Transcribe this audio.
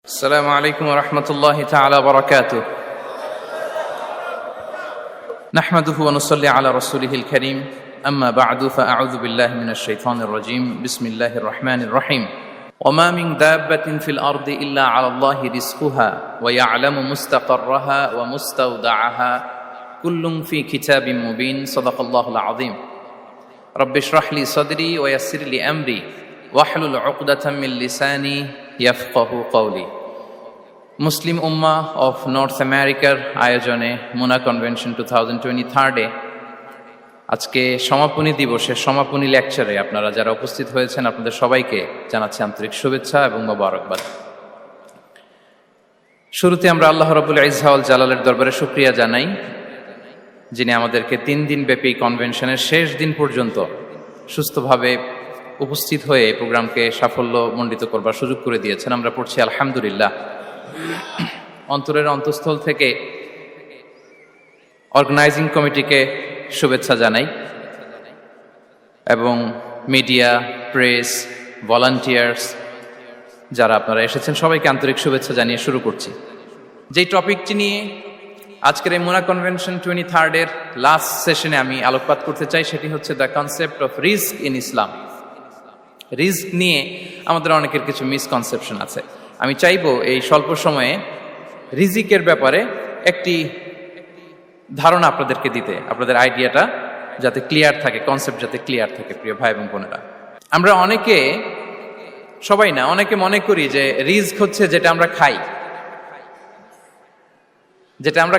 السلام عليكم ورحمة الله تعالى وبركاته. نحمده ونصلي على رسوله الكريم. أما بعد فأعوذ بالله من الشيطان الرجيم. بسم الله الرحمن الرحيم. وما من دابة في الأرض إلا على الله رزقها ويعلم مستقرها ومستودعها كل في كتاب مبين. صدق الله العظيم. رب اشرح لي صدري ويسر لي أمري واحلل عقدة من لساني يفقه قولي. Muslim Ummah of north আমেরিকার আয়োজনে মুনা convention 2023 আজকে সমাপনী দিবসের সমাপনী লেকচারে আপনারা যারা উপস্থিত হয়েছেন আপনাদের সবাইকে জানাচ্ছি আন্তরিক শুভেচ্ছা এবং মোবারকবাদ। শুরুতে আমরা আল্লাহ রাব্বুল ইজ্জা ওয়াল জালালের দরবারে শুকরিয়া জানাই, যিনি আমাদেরকে 3 দিন ব্যাপী কনভেনশনের শেষ দিন পর্যন্ত সুস্থভাবে উপস্থিত হয়ে এই প্রোগ্রামকে সাফল্যমণ্ডিত করবার সুযোগ করে দিয়েছেন। আমরা পড়ছি আলহামদুলিল্লাহ। অন্তরের অন্তঃস্থল থেকে অর্গানাইজিং কমিটিকে শুভেচ্ছা জানাই এবং মিডিয়া, প্রেস, ভলান্টিয়ার্স যারা আপনারা এসেছেন সবাইকে আন্তরিক শুভেচ্ছা জানিয়ে শুরু করছি। যেই টপিকটি নিয়ে আজকের এই মুনা কনভেনশন 23 লাস্ট সেশনে আমি আলোকপাত করতে চাই সেটি হচ্ছে the concept of risk in Islam. Risk নিয়ে আমাদের অনেকের কিছু মিসকনসেপশন আছে। আমি চাইবো এই স্বল্প সময়ে রিজিকের ব্যাপারে একটি ধারণা আপনাদেরকে দিতে, আপনাদের আইডিয়াটা যাতে ক্লিয়ার থাকে, কনসেপ্ট যাতে ক্লিয়ার থাকে। প্রিয় ভাই এবং বোনেরা, আমরা অনেকে, সবাই না, অনেকে মনে করি যে রিস্ক হচ্ছে যেটা আমরা খাই, যেটা আমরা